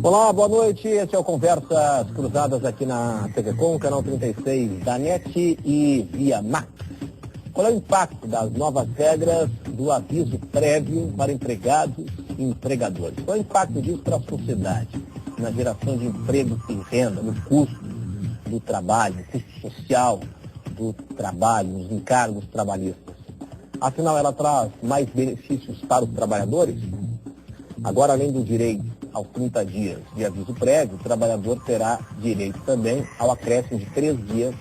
Olá, boa noite. Esse é o Conversas Cruzadas aqui na TV Com, canal 36 da NET e via Max. Qual é o impacto das novas regras do aviso prévio para empregados e empregadores? Qual é o impacto disso para a sociedade, na geração de emprego e renda, no custo do trabalho, no custo social do trabalho, nos encargos trabalhistas? Afinal, ela traz mais benefícios para os trabalhadores? Agora, além do direito aos 30 dias de aviso prévio, o trabalhador terá direito também ao acréscimo de 3 dias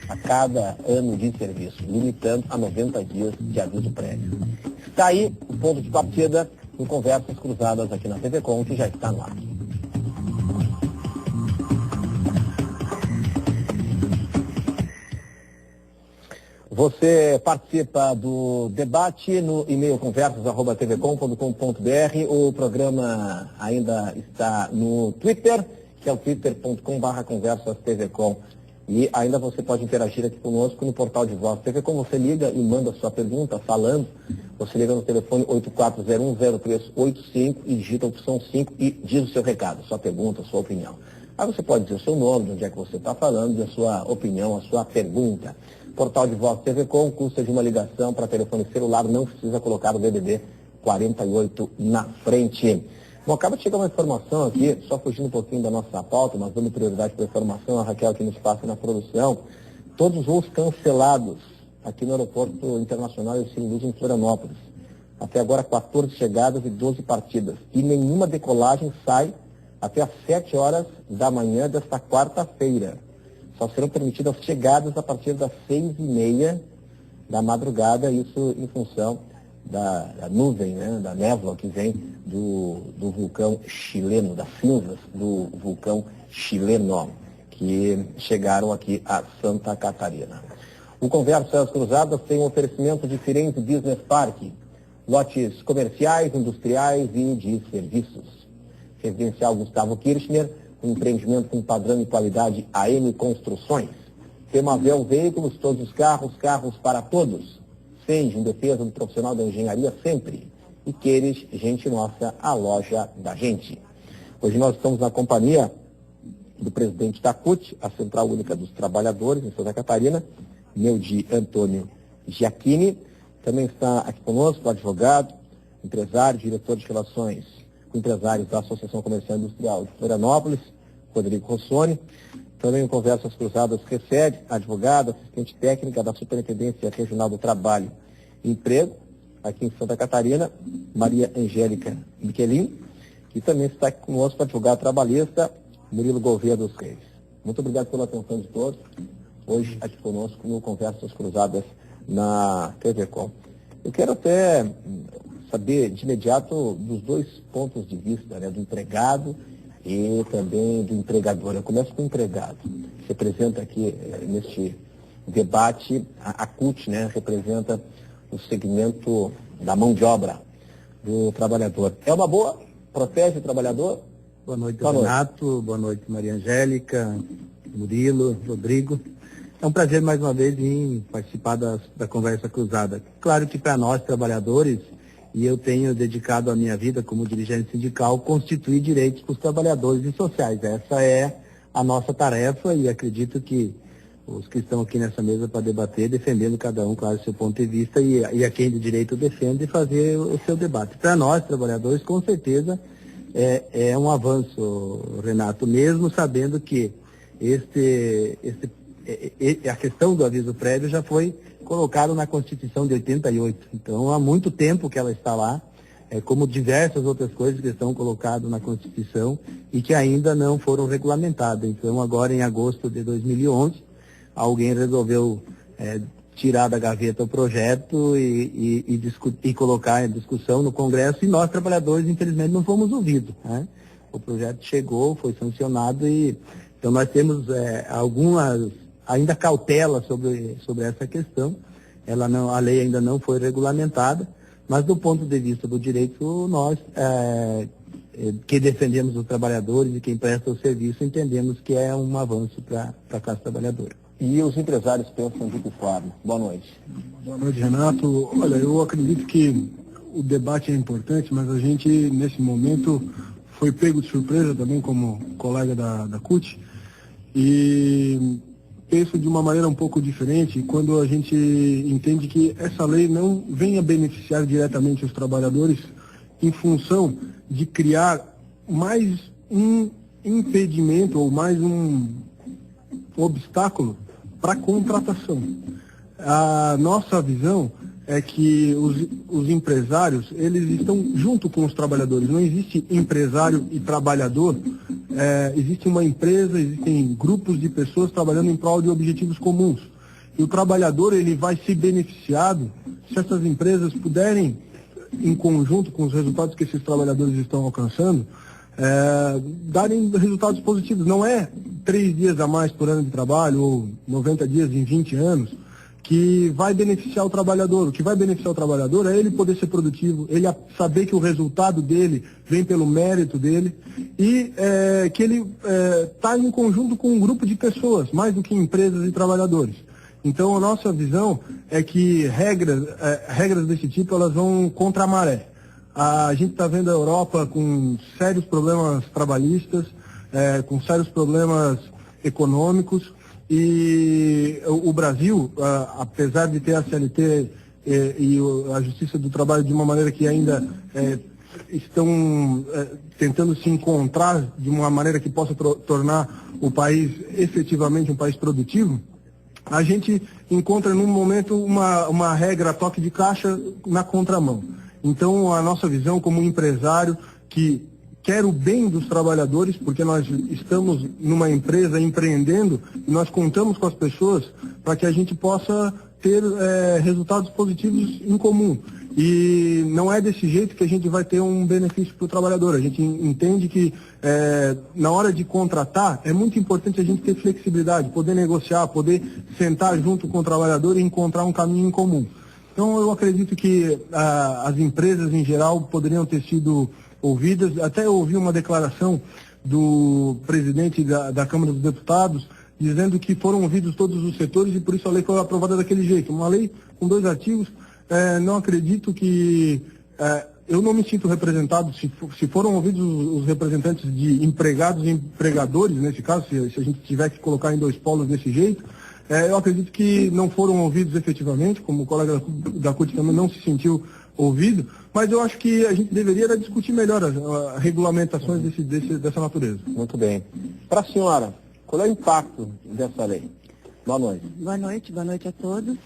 a cada ano de serviço, limitando a 90 dias de aviso prévio. Está aí o ponto de partida em Conversas Cruzadas aqui na TV Com, que já está no ar. Você participa do debate no e-mail conversas@tvcom.com.br. O programa ainda está no Twitter, que é o twitter.com/conversastvcom. E ainda você pode interagir aqui conosco no portal de voz TV Com. Você liga e manda sua pergunta falando. Você liga no telefone 84010385 e digita a opção 5 e diz o seu recado, sua pergunta, sua opinião. Aí você pode dizer o seu nome, de onde é que você está falando, a sua opinião, a sua pergunta. Portal de voz TV Com, custa de uma ligação para telefone celular, não precisa colocar o DDD 48 na frente. Bom, acaba de chegar uma informação aqui, só fugindo um pouquinho da nossa pauta, mas dando prioridade para a informação, a Raquel que nos passa na produção. Todos os voos cancelados aqui no Aeroporto Internacional Ercílio Luz em Florianópolis. Até agora 14 chegadas e 12 partidas. E nenhuma decolagem sai até às 7 horas da manhã desta quarta-feira. Só serão permitidas chegadas a partir das 6h30 da madrugada, isso em função da nuvem, né, da névoa que vem do vulcão chileno, das cinzas do vulcão chileno, que chegaram aqui a Santa Catarina. O Conversas Cruzadas tem um oferecimento de Firenze Business Park, lotes comerciais, industriais e de serviços. Residencial Gustavo Kirchner, um empreendimento com padrão e qualidade AM Construções. Temavel Veículos, todos os carros, carros para todos. Sende, em defesa do profissional da engenharia sempre. E Queires, gente nossa, a loja da gente. Hoje nós estamos na companhia do presidente da CUT, a Central Única dos Trabalhadores, em Santa Catarina, Neudi Antônio Giacchini. Também está aqui conosco o advogado, empresário, diretor de relações com empresários da Associação Comercial e Industrial de Florianópolis, Rodrigo Rossoni. Também o Conversas Cruzadas recebe a advogada, assistente técnica da Superintendência Regional do Trabalho e Emprego, aqui em Santa Catarina, Maria Angélica Michelin, que também está aqui conosco, o advogado trabalhista, Murilo Gouveia dos Reis. Muito obrigado pela atenção de todos, hoje aqui conosco no Conversas Cruzadas na TV Com. Eu quero até saber de imediato dos dois pontos de vista, né, do empregado e também do empregador. Eu começo com o empregado. Representa aqui neste debate a CUT, né, representa o segmento da mão de obra do trabalhador. É uma boa? Protege o trabalhador? Boa noite, Renato. Boa noite, Maria Angélica, Murilo, Rodrigo. É um prazer mais uma vez em participar da conversa cruzada. Claro que para nós, trabalhadores, e eu tenho dedicado a minha vida como dirigente sindical, constituir direitos para os trabalhadores e sociais. Essa é a nossa tarefa e acredito que os que estão aqui nessa mesa para debater, defendendo cada um, claro, seu ponto de vista e a quem do direito defende, fazer o seu debate. Para nós, trabalhadores, com certeza é um avanço, Renato, mesmo sabendo que a questão do aviso prévio já foi colocado na Constituição de 88. Então, há muito tempo que ela está lá, como diversas outras coisas que estão colocadas na Constituição e que ainda não foram regulamentadas. Então, agora em agosto de 2011, alguém resolveu tirar da gaveta o projeto e colocar em discussão no Congresso, e nós, trabalhadores, infelizmente, não fomos ouvidos, né? O projeto chegou, foi sancionado então nós temos algumas ainda cautela sobre essa questão. A lei ainda não foi regulamentada, mas do ponto de vista do direito, nós que defendemos os trabalhadores e quem presta o serviço, entendemos que é um avanço para a classe trabalhadora. E os empresários pensam de que forma? Boa noite. Boa noite, Renato. Olha, eu acredito que o debate é importante, mas a gente, nesse momento, foi pego de surpresa também como colega da CUT, e penso de uma maneira um pouco diferente quando a gente entende que essa lei não venha beneficiar diretamente os trabalhadores em função de criar mais um impedimento ou mais um obstáculo para a contratação. A nossa visão é que os empresários, eles estão junto com os trabalhadores. Não existe empresário e trabalhador. Existe uma empresa, existem grupos de pessoas trabalhando em prol de objetivos comuns. E o trabalhador, ele vai se beneficiado se essas empresas puderem, em conjunto com os resultados que esses trabalhadores estão alcançando, darem resultados positivos. Não é 3 dias a mais por ano de trabalho ou 90 dias em 20 anos que vai beneficiar o trabalhador. O que vai beneficiar o trabalhador é ele poder ser produtivo, ele saber que o resultado dele vem pelo mérito dele e que ele está em conjunto com um grupo de pessoas, mais do que empresas e trabalhadores. Então, a nossa visão é que regras desse tipo, elas vão contra a maré. A gente está vendo a Europa com sérios problemas trabalhistas, com sérios problemas econômicos, e o Brasil, apesar de ter a CLT e a Justiça do Trabalho de uma maneira que ainda estão tentando se encontrar de uma maneira que possa tornar o país efetivamente um país produtivo, a gente encontra num momento uma regra toque de caixa na contramão. Então, a nossa visão como empresário que quer o bem dos trabalhadores, porque nós estamos numa empresa empreendendo e nós contamos com as pessoas para que a gente possa ter resultados positivos em comum. E não é desse jeito que a gente vai ter um benefício para o trabalhador. A gente entende que na hora de contratar é muito importante a gente ter flexibilidade, poder negociar, poder sentar junto com o trabalhador e encontrar um caminho em comum. Então eu acredito que as empresas em geral poderiam ter sido ouvidas. Até eu ouvi uma declaração do presidente da Câmara dos Deputados dizendo que foram ouvidos todos os setores e por isso a lei foi aprovada daquele jeito. Uma lei com 2 artigos, não acredito que... eu não me sinto representado, se foram ouvidos os representantes de empregados e empregadores, nesse caso, se a gente tiver que colocar em 2 polos desse jeito, eu acredito que não foram ouvidos efetivamente, como o colega da CUT também não se sentiu ouvido, mas eu acho que a gente deveria discutir melhor as regulamentações dessa natureza. Muito bem. Para a senhora, qual é o impacto dessa lei? Boa noite. Boa noite a todos.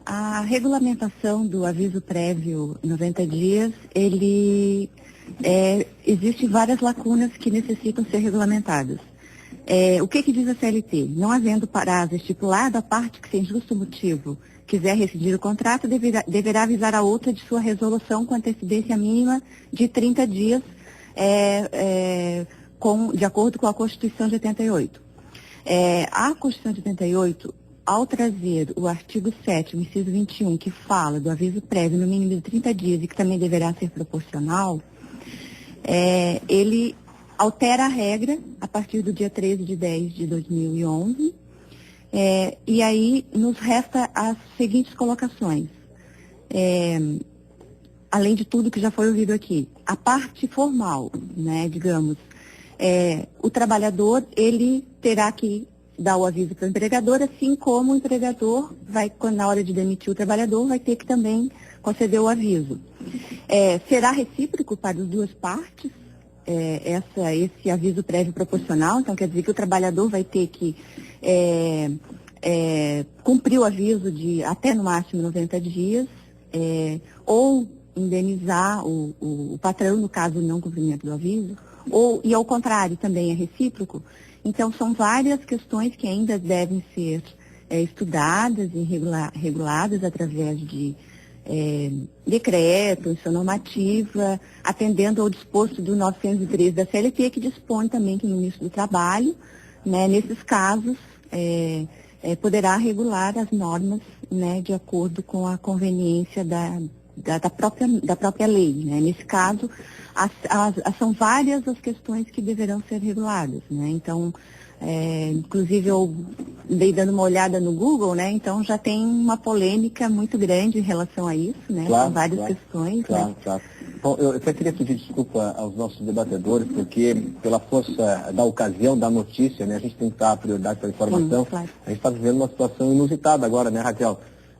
A regulamentação do aviso prévio 90 dias, existem várias lacunas que necessitam ser regulamentadas. O que diz a CLT? Não havendo prazo estipulado, a parte que sem justo motivo quiser rescindir o contrato deverá avisar a outra de sua resolução com antecedência mínima de 30 dias, de acordo com a Constituição de 88. A Constituição de 88, ao trazer o artigo 7º, inciso 21, que fala do aviso prévio no mínimo de 30 dias e que também deverá ser proporcional, ele altera a regra a partir do dia 13 de 10 de 2011, e aí nos resta as seguintes colocações. Além de tudo que já foi ouvido aqui, a parte formal, né, digamos, o trabalhador, ele terá que dar o aviso para o empregador, assim como o empregador vai, na hora de demitir o trabalhador, vai ter que também conceder o aviso. Será recíproco para as 2 partes, esse aviso prévio proporcional, então quer dizer que o trabalhador vai ter que cumprir o aviso de até no máximo 90 dias, ou indenizar o patrão, no caso do não cumprimento do aviso, e ao contrário também é recíproco. Então são várias questões que ainda devem ser estudadas e reguladas através de decreto, sua normativa, atendendo ao disposto do 913 da CLT, que dispõe também que o ministro do Trabalho, né, nesses casos, poderá regular as normas, né, de acordo com a conveniência da própria lei. Né? Nesse caso, são várias as questões que deverão ser reguladas. Né? Então, Inclusive eu dei dando uma olhada no Google, né? Então já tem uma polêmica muito grande em relação a isso, né? Claro, São várias claro, questões, claro, né? claro. Bom, eu até queria pedir desculpa aos nossos debatedores, porque pela força da ocasião, da notícia, né? A gente tem que dar prioridade para a informação. Sim, claro. A gente está vivendo uma situação inusitada agora, né, Raquel?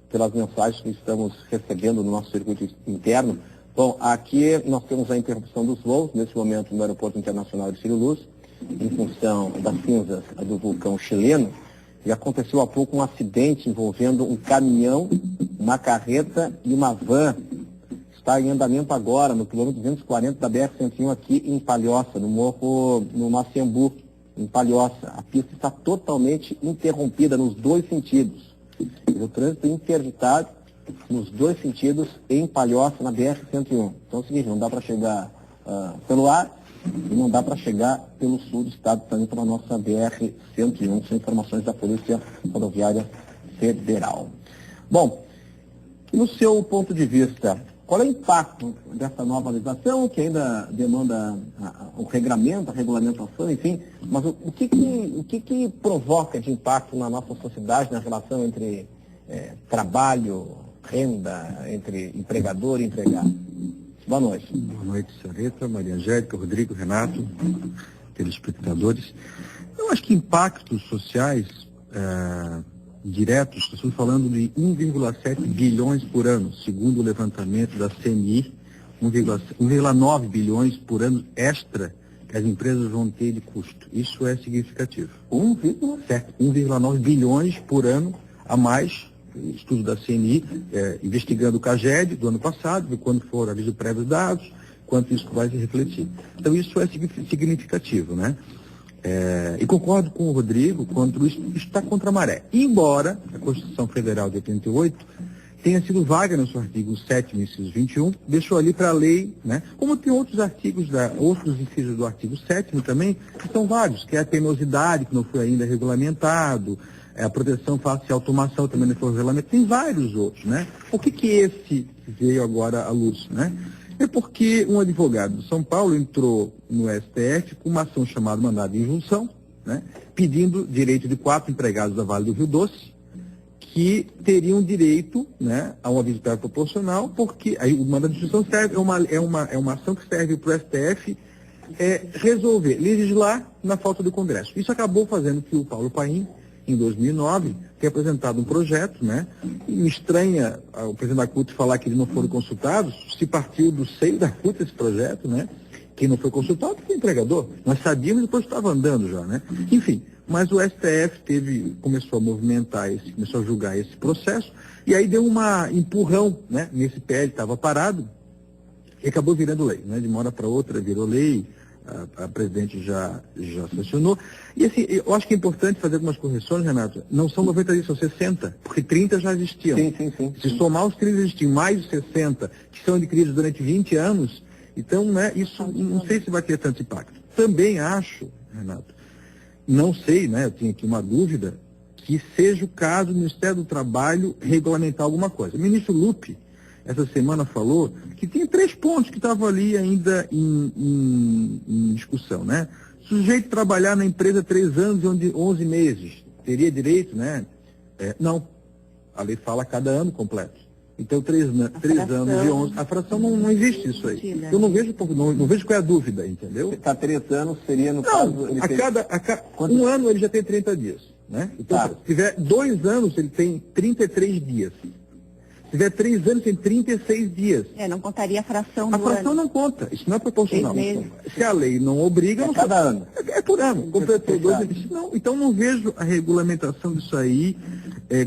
Pelas mensagens que estamos recebendo no nosso circuito interno. Bom, aqui nós temos a interrupção dos voos, nesse momento no Aeroporto Internacional de Círio Luz, em função das cinzas do vulcão chileno, e aconteceu há pouco um acidente envolvendo um caminhão, uma carreta e uma van. Está em andamento agora, no quilômetro 240 da BR-101 aqui em Palhoça, no morro, no Maciambu, em Palhoça. A pista está totalmente interrompida nos dois sentidos. O trânsito interditado nos dois sentidos em Palhoça, na BR-101. Então é o seguinte, não dá para chegar pelo ar e não dá para chegar pelo sul do estado, também pela nossa BR-101, são informações da Polícia Rodoviária Federal. Bom, no seu ponto de vista, qual é o impacto dessa nova legislação, que ainda demanda o regramento, a regulamentação, enfim, mas o que provoca de impacto na nossa sociedade, na relação entre trabalho, renda, entre empregador e empregado? Boa noite. Boa noite, Sareta, Maria Angélica, Rodrigo, Renato, telespectadores. Eu acho que impactos sociais diretos, estamos falando de 1,7 bilhões por ano, segundo o levantamento da CNI, 1,9 bilhões por ano extra que as empresas vão ter de custo. Isso é significativo. 1,9 bilhões por ano a mais, estudo da CNI, investigando o CAGED do ano passado, de quando for aviso prévio dados, quanto isso vai se refletir. Então isso é significativo, né? E concordo com o Rodrigo quando isso está contra a maré. Embora a Constituição Federal de 88 tenha sido vaga no seu artigo 7º, inciso 21, deixou ali para a lei, né? Como tem outros artigos, outros incisos do artigo 7º também, que são vários, que é a penosidade, que não foi ainda regulamentado, a proteção face à automação também não foi regulamentado, tem vários outros, né? Por que esse veio agora à luz, né? É porque um advogado de São Paulo entrou no STF com uma ação chamada mandado de injunção, né, pedindo direito de 4 empregados da Vale do Rio Doce, que teriam direito, né, a um aviso prévio proporcional, porque aí o mandado de injunção serve, é uma ação que serve para o STF resolver, legislar na falta do Congresso. Isso acabou fazendo que o Paulo Paim, em 2009, tenha apresentado um projeto, né? E me estranha o presidente da CUT falar que eles não foram consultados, se partiu do seio da CUT esse projeto, né? Quem não foi consultado foi o empregador. Nós sabíamos e depois estava andando já, né? Enfim, mas o STF começou a movimentar começou a julgar esse processo, e aí deu um empurrão, né? Nesse PL estava parado, e acabou virando lei, né? De uma hora para outra virou lei. A presidente já sancionou. E assim, eu acho que é importante fazer algumas correções, Renato. Não são 90 dias, são 60, porque 30 já existiam. Sim. Se somar os 30 existiam, mais os 60, que são adquiridos durante 20 anos, então, né, isso não sei se vai ter tanto impacto. Também acho, Renato, não sei, né, eu tinha aqui uma dúvida, que seja o caso do Ministério do Trabalho regulamentar alguma coisa. O ministro Lupe, essa semana, falou que tem 3 pontos que estavam ali ainda em discussão, né? Sujeito trabalhar na empresa 3 anos e 11 meses, teria direito, né? Não, a lei fala cada ano completo. Então, 3 anos e 11, a fração não existe isso aí. Eu não vejo qual é a dúvida, entendeu? Está 3 anos, seria no caso... Não, um ano ele já tem 30 dias, né? Então, se tiver 2 anos, ele tem 33 dias. Se tiver 3 anos, tem 36 dias. Não contaria a fração do ano. A fração não conta, isso não é proporcional. Se a lei não obriga... cada ano. É por ano. Completou 2 anos. Não, então não vejo a regulamentação disso aí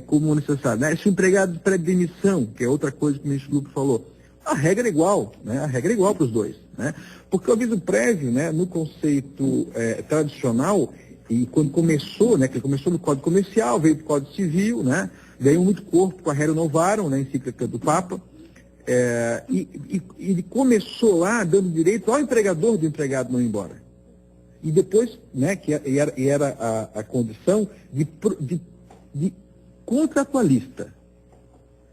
como necessário. Né? Se o empregado de pré-demissão, que é outra coisa que o ministro Lupe falou, a regra é igual, né? A regra é igual para os dois. Né? Porque o aviso prévio, né, no conceito tradicional, e quando começou, né, que começou no Código Comercial, veio para o Código Civil, né? Ganhou muito corpo com a Rerum Novarum, né, encíclica do Papa, e ele começou lá dando direito ao empregador do empregado não ir embora. E depois, né, que era a condição de contratualista.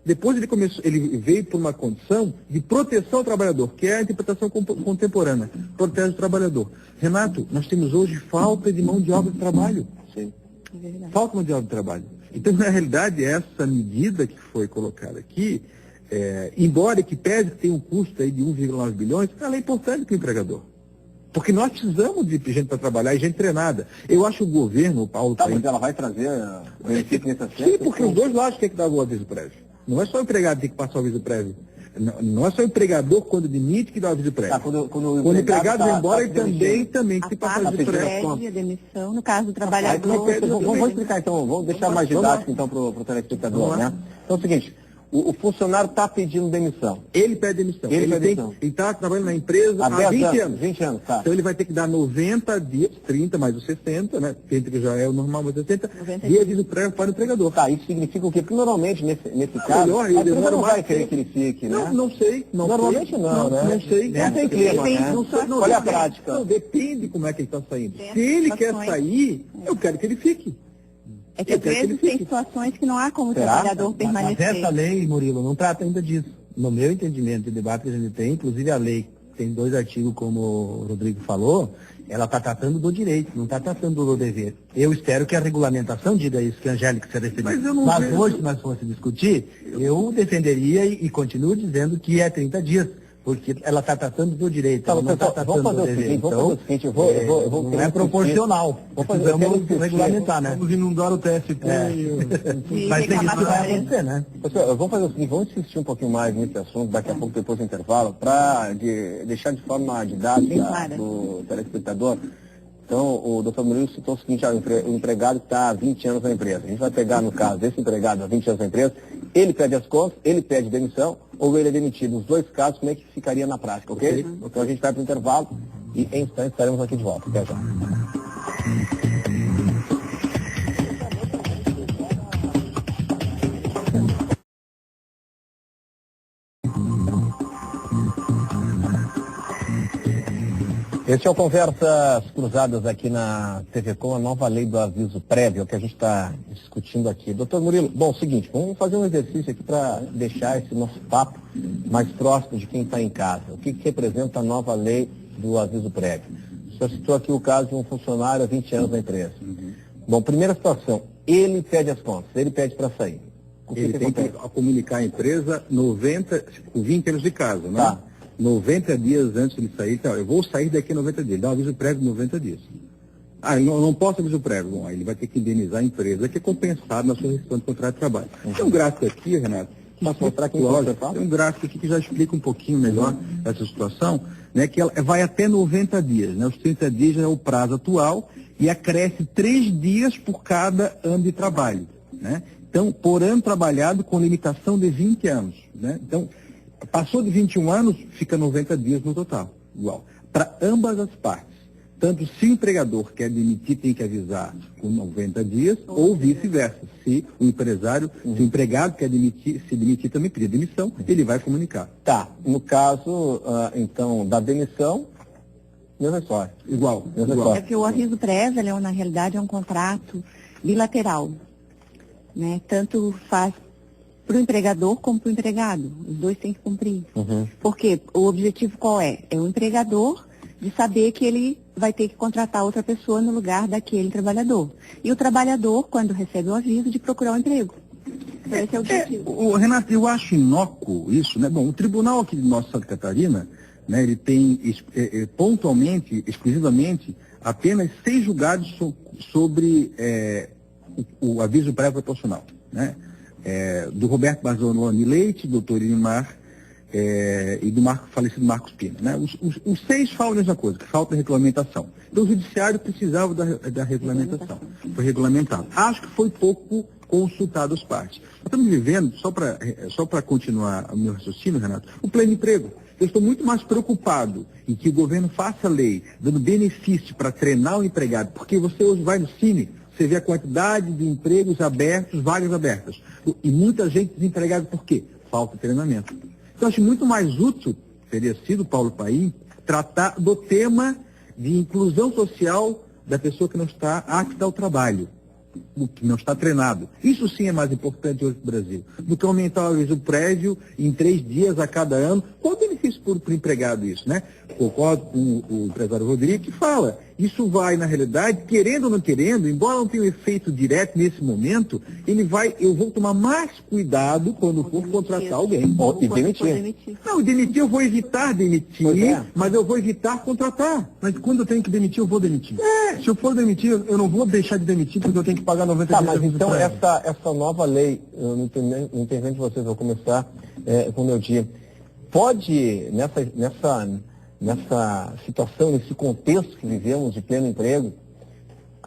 Depois ele veio por uma condição de proteção ao trabalhador, que é a interpretação contemporânea, protege o trabalhador. Renato, nós temos hoje falta de mão de obra de trabalho. Sim. Falta de mão de obra de trabalho. Então, na realidade, essa medida que foi colocada aqui, embora que pese que tenha um custo aí de 1,9 bilhões, ela é importante para o empregador. Porque nós precisamos de gente para trabalhar e gente treinada. Eu acho que o governo, o Paulo... Tá, mas ela vai trazer benefício nesse aspecto? Sim, porque os dois lados têm que dar o aviso prévio. Não é só o empregado que tem que passar o aviso prévio. Não é só o empregador, quando demite, que dá o aviso prévio. Tá, quando o empregado vai embora, ele também tem que passar o aviso prévio. A demissão, no caso do trabalhador... Vamos explicar então, vamos deixar mais didático então para o telespectador, né? Então é o seguinte, o funcionário está pedindo demissão. Ele pede demissão. Ele está trabalhando na empresa há 20 anos. 20 anos, tá. Então ele vai ter que dar 90 dias, 30 mais os 60, né? 30 que já é o normal, mas 60 de aviso prévio para o empregador. Tá, isso significa o quê? Porque normalmente, nesse caso, a empresa não vai querer que ele fique, né? Não sei. Normalmente não, né? Não sei. Não tem clima, né? Qual é a prática? Não, depende como é que ele está saindo. Se ele quer sair, eu quero que ele fique. É que às vezes tem situações que não há como o trabalhador permanecer. Mas essa lei, Murilo, não trata ainda disso. No meu entendimento de debate que a gente tem, inclusive a lei tem 2 artigos, como o Rodrigo falou, ela está tratando do direito, não está tratando do dever. Eu espero que a regulamentação diga isso, que a Angélica se referiu. Mas hoje, se nós fosse discutir, eu defenderia e continuo dizendo que é 30 dias. Porque ela está tratando do direito, ela não está tratando do dever. Então, não é proporcional. Precisamos regulamentar, né? Vamos inundar o TST. Mas tem isso que vai acontecer, né? Pessoal, vamos fazer o seguinte, vamos insistir um pouquinho mais nesse assunto, daqui a pouco, depois do intervalo, para deixar de forma didática do telespectador. Então, o doutor Murilo citou o seguinte, o empregado está há 20 anos na empresa. A gente vai pegar, no caso, desse empregado há 20 anos na empresa, ele pede as contas, ele pede demissão, ou ele é demitido. Nos 2 casos, como é que ficaria na prática, ok? Então a gente vai para o intervalo e em instantes estaremos aqui de volta. Até já. Este é o Conversas Cruzadas aqui na TV Com, a nova lei do aviso prévio que a gente está discutindo aqui. Doutor Murilo, bom, o seguinte, vamos fazer um exercício aqui para deixar esse nosso papo mais próximo de quem está em casa. O que representa a nova lei do aviso prévio? O senhor citou aqui o caso de um funcionário há 20 anos na empresa. Bom, primeira situação, ele pede as contas, ele pede para sair. Ele tem que comunicar à empresa 20 anos de casa, né? Tá. 90 dias antes de sair, então, eu vou sair daqui a 90 dias, dá um aviso prévio de 90 dias. Eu não posso aviso prévio. Bom, aí ele vai ter que indenizar a empresa, que é compensado na sua rescisão de contrato de trabalho. Tem um gráfico aqui, Renato, tem um gráfico aqui que já explica um pouquinho melhor essa situação, né, que ela vai até 90 dias, né, os 30 dias já é o prazo atual e acresce 3 dias por cada ano de trabalho, né? Então, por ano trabalhado com limitação de 20 anos, né? Então, passou de 21 anos, fica 90 dias no total, igual. Para ambas as partes. Tanto se o empregador quer demitir, tem que avisar com 90 dias, ou vice-versa. Se o empresário, se o empregado quer se demitir também, pedir demissão, ele vai comunicar. Tá. No caso, então, da demissão, mesma história. Igual. É que o aviso prévio, ele, na realidade, é um contrato bilateral, né? Tanto faz para o empregador como para o empregado. Os dois têm que cumprir. Porque o objetivo qual é? É o empregador de saber que ele vai ter que contratar outra pessoa no lugar daquele trabalhador. E o trabalhador, quando recebe o aviso, de procurar um emprego. Então, esse é o objetivo. Renato, eu acho inócuo isso, né? Bom, o tribunal aqui de nossa Santa Catarina, né, ele tem pontualmente, exclusivamente, apenas 6 julgados sobre o aviso pré-proporcional, né? Do Roberto Barzoloni Leite, doutor Inimar, e do falecido Marcos Pina, né? Os 6 falam a mesma coisa, que falta regulamentação. Então o judiciário precisava da regulamentação. Foi regulamentado. Acho que foi pouco consultado as partes. Nós estamos vivendo, só para continuar o meu raciocínio, Renato, o pleno emprego. Eu estou muito mais preocupado em que o governo faça lei, dando benefício para treinar o empregado, porque você hoje vai no Cine, você vê a quantidade de empregos abertos, vagas abertas. E muita gente desempregada por quê? Falta de treinamento. Então, acho muito mais útil, teria sido, Paulo Paim, tratar do tema de inclusão social da pessoa que não está apta ao trabalho. o que não está treinado. Isso sim é mais importante hoje no Brasil, do que aumentar o aviso prévio em 3 dias a cada ano. Qual o benefício para o empregado isso, né? Concordo com o empresário Rodrigo que fala, isso vai, na realidade, querendo ou não querendo, embora não tenha um efeito direto nesse momento, eu vou tomar mais cuidado quando for contratar alguém. E demitir. Não, demitir eu vou evitar demitir, mas eu vou evitar contratar. Mas quando eu tenho que demitir, eu vou demitir. Se eu for demitir, eu não vou deixar de demitir porque eu tenho que pagar 90 dias. Mas de então prazo. essa nova lei, eu não entendo de vocês, vou começar com o meu dia. Pode, nessa situação, nesse contexto que vivemos de pleno emprego,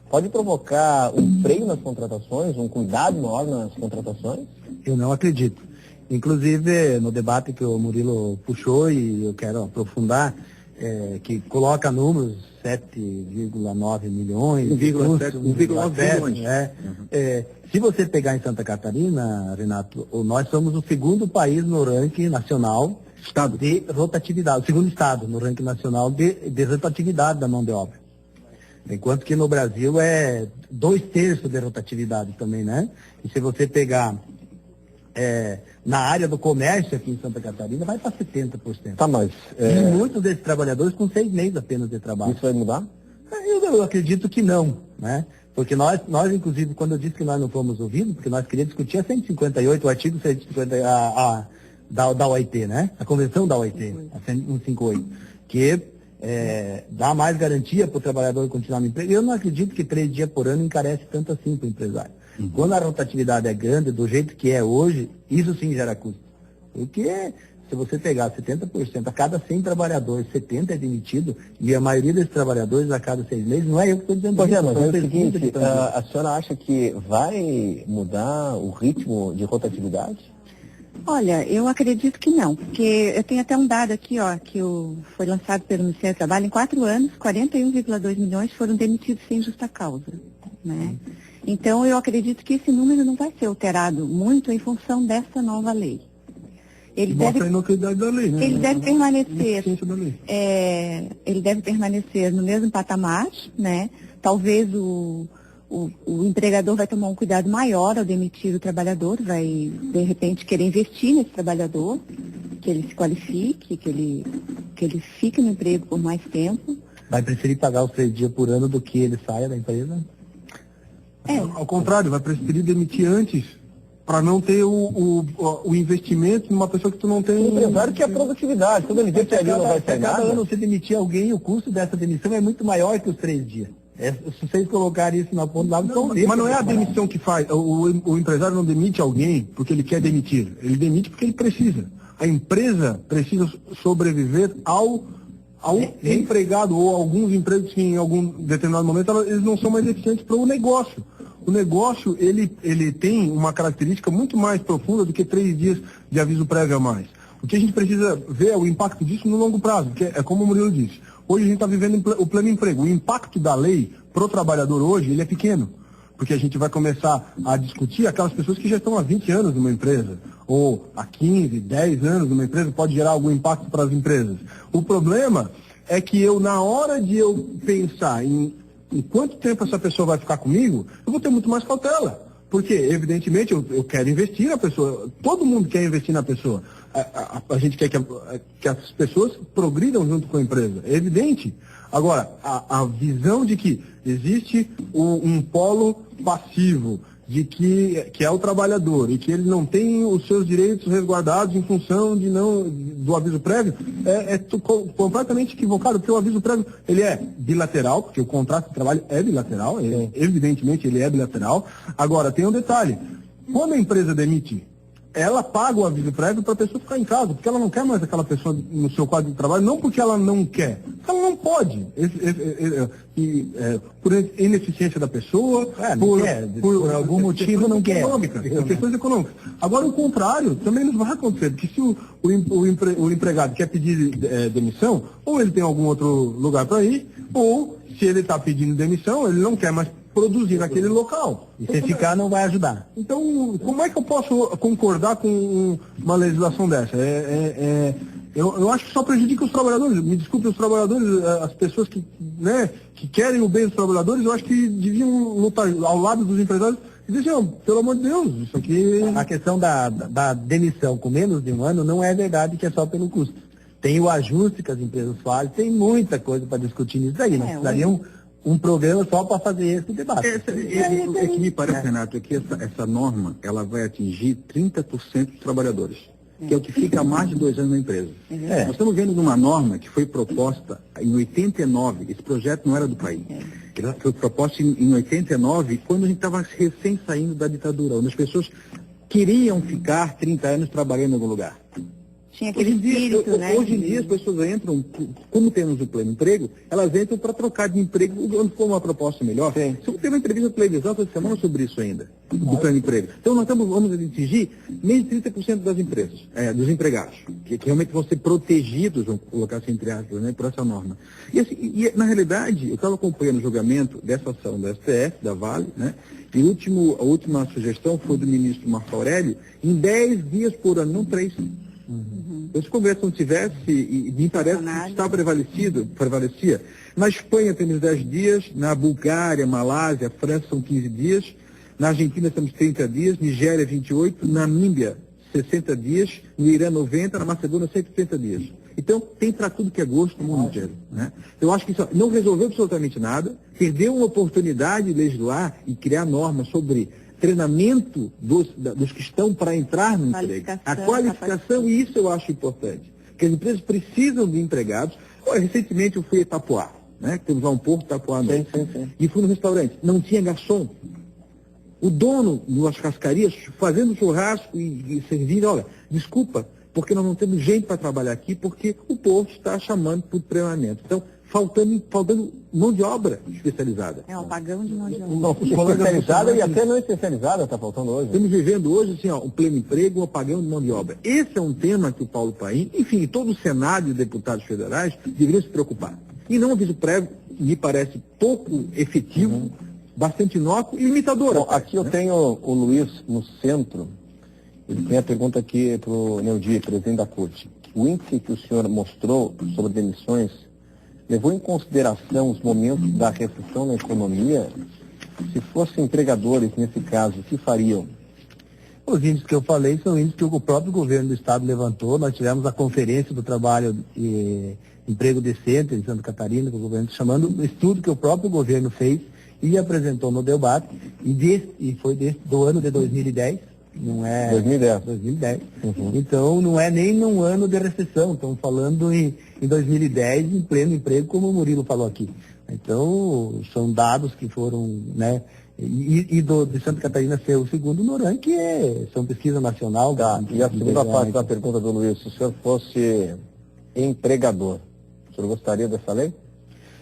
pode provocar um freio nas contratações, um cuidado maior nas contratações? Eu não acredito. Inclusive, no debate que o Murilo puxou, e eu quero aprofundar, que coloca números, 7,9 milhões, 1,9 milhões. Se você pegar em Santa Catarina, Renato, nós somos o segundo país no ranking nacional de rotatividade, o segundo estado no ranking nacional de rotatividade da mão de obra. Enquanto que no Brasil é 2/3 de rotatividade também, né? E se você pegar na área do comércio aqui em Santa Catarina, vai para 70%. Tá, mas... E muitos desses trabalhadores com 6 meses apenas de trabalho. Isso vai mudar? Eu acredito que não, né? Porque nós, inclusive, quando eu disse que nós não fomos ouvidos, porque nós queríamos discutir a 158, o artigo 150 da OIT, né? A convenção da OIT, a 158, que dá mais garantia para o trabalhador continuar no emprego. Eu não acredito que 3 dias por ano encarece tanto assim para o empresário. Quando a rotatividade é grande, do jeito que é hoje, isso sim gera custo. Porque se você pegar 70%, a cada 100 trabalhadores, 70 é demitido, e a maioria desses trabalhadores a cada 6 meses, não é eu que estou dizendo isso. Mas é o seguinte, a senhora acha que vai mudar o ritmo de rotatividade? Olha, eu acredito que não, porque eu tenho até um dado aqui, que foi lançado pelo Ministério do Trabalho. Em 4 anos, 41,2 milhões foram demitidos sem justa causa, né? Então, eu acredito que esse número não vai ser alterado muito em função dessa nova lei. Ele Mostra a inocuidade da lei, né? Ele deve permanecer. Da lei. Ele deve permanecer no mesmo patamar, né? Talvez o empregador vai tomar um cuidado maior ao demitir o trabalhador, vai, de repente, querer investir nesse trabalhador, que ele se qualifique, que ele fique no emprego por mais tempo. Vai preferir pagar os 3 dias por ano do que ele saia da empresa? Ao contrário, vai preferir demitir antes, para não ter o investimento numa pessoa que tu não tem... O empresário que é produtividade, quando ele vê que ali não vai sair nada... Cada ano você demitir alguém, o custo dessa demissão é muito maior que os 3 dias. Se vocês colocarem isso na ponta lá, mas não é a demissão que faz. O empresário não demite alguém porque ele quer demitir. Ele demite porque ele precisa. A empresa precisa sobreviver ao empregado, ou alguns empregos que em algum determinado momento eles não são mais eficientes para o negócio. O negócio, ele tem uma característica muito mais profunda do que 3 dias de aviso prévio a mais. O que a gente precisa ver é o impacto disso no longo prazo, porque é como o Murilo disse. Hoje a gente está vivendo o pleno emprego. O impacto da lei para o trabalhador hoje, ele é pequeno. Porque a gente vai começar a discutir aquelas pessoas que já estão há 20 anos numa empresa, ou há 15, 10 anos numa empresa, pode gerar algum impacto para as empresas. O problema é que na hora de eu pensar em quanto tempo essa pessoa vai ficar comigo, eu vou ter muito mais cautela. Porque, evidentemente, eu quero investir na pessoa, todo mundo quer investir na pessoa. A gente quer que as pessoas progridam junto com a empresa, é evidente. Agora, a visão de que existe um polo passivo, de que é o trabalhador e que ele não tem os seus direitos resguardados em função do aviso prévio, é completamente equivocado, porque o aviso prévio ele é bilateral, porque o contrato de trabalho é bilateral, evidentemente ele é bilateral. Agora, tem um detalhe, quando a empresa demite, ela paga o aviso prévio para a pessoa ficar em casa, porque ela não quer mais aquela pessoa no seu quadro de trabalho, não porque ela não quer, porque ela não pode. Por ineficiência da pessoa, por algum motivo não quer. Questões econômicas. Agora, o contrário também não vai acontecer, porque se o empregado quer pedir demissão, ou ele tem algum outro lugar para ir, ou se ele está pedindo demissão, ele não quer mais produzir naquele local. E se ficar, não vai ajudar. Então, como é que eu posso concordar com uma legislação dessa? Eu acho que só prejudica os trabalhadores. Me desculpe, os trabalhadores, as pessoas que, né, que querem o bem dos trabalhadores, eu acho que deviam lutar ao lado dos empresários e dizer assim, pelo amor de Deus, isso aqui... A questão da demissão com menos de um ano não é verdade que é só pelo custo. Tem o ajuste que as empresas fazem, tem muita coisa para discutir nisso daí. Nós precisaríamos um programa só para fazer esse debate. É que me parece, Renato, que essa norma ela vai atingir 30% dos trabalhadores, que é o que fica há mais de 2 anos na empresa. Nós estamos vendo uma norma que foi proposta em 89, esse projeto não era do país. Ele foi proposto em 89, quando a gente estava recém saindo da ditadura, onde as pessoas queriam ficar 30 anos trabalhando em algum lugar. Tinha aquele espírito, né? Hoje em dia as pessoas entram, como temos o pleno emprego, elas entram para trocar de emprego onde for uma proposta melhor. Se eu tenho uma entrevista na televisão essa semana sobre isso ainda, do pleno emprego. Então nós vamos atingir menos de 30% das empresas, dos empregados, que realmente vão ser protegidos, vamos colocar assim entre aspas, né, por essa norma. E na realidade, eu estava acompanhando o julgamento dessa ação da STF, da Vale, né? E a última sugestão foi do ministro Marco Aurélio, em 10 dias por ano, não 3. Então, se o Congresso não tivesse, e me parece que está prevalecia. Na Espanha temos 10 dias, na Bulgária, Malásia, França são 15 dias, na Argentina temos 30 dias, Nigéria 28, na Namíbia 60 dias, no Irã 90, na Macedônia 160 dias. Então, tem para tudo que é gosto no mundo inteiro. Né? Eu acho que isso não resolveu absolutamente nada, perdeu uma oportunidade de legislar e criar normas sobre treinamento dos que estão para entrar no emprego. A qualificação, e isso eu acho importante. Porque as empresas precisam de empregados. Recentemente eu fui a Itapuá, né? Temos lá um porto de Itapuá. E fui no restaurante, não tinha garçom. O dono das cascarias fazendo churrasco e servindo, olha, desculpa, porque nós não temos gente para trabalhar aqui, porque o porto está chamando por treinamento. Então, faltando mão de obra especializada. É um apagão de mão de obra. Não, especializada e até não especializada está faltando hoje. Estamos vivendo hoje assim, um pleno emprego, um apagão de mão de obra. Esse é um tema que o Paulo Paim, enfim, todo o Senado e deputados federais deveriam se preocupar. E não aviso prévio, me parece pouco efetivo, bastante inócuo e limitador. Bom, aqui eu tenho o Luiz no centro. Ele tem a pergunta aqui para o Neudi, presidente da CUT. O índice que o senhor mostrou sobre demissões levou em consideração os momentos da recessão na economia? Se fossem empregadores, nesse caso, o que fariam? Os índices que eu falei são índices que o próprio governo do Estado levantou. Nós tivemos a Conferência do Trabalho e Emprego Decente em Santa Catarina, com o governo chamando um estudo que o próprio governo fez e apresentou no debate, e foi do ano de 2010, não é... 2010. Então, não é nem num ano de recessão, estamos falando em 2010, em pleno emprego, como o Murilo falou aqui. Então, são dados que foram, né, de Santa Catarina ser o segundo no ranking, são pesquisa nacional. E a segunda parte da pergunta do Luiz, se o senhor fosse empregador, o senhor gostaria dessa lei?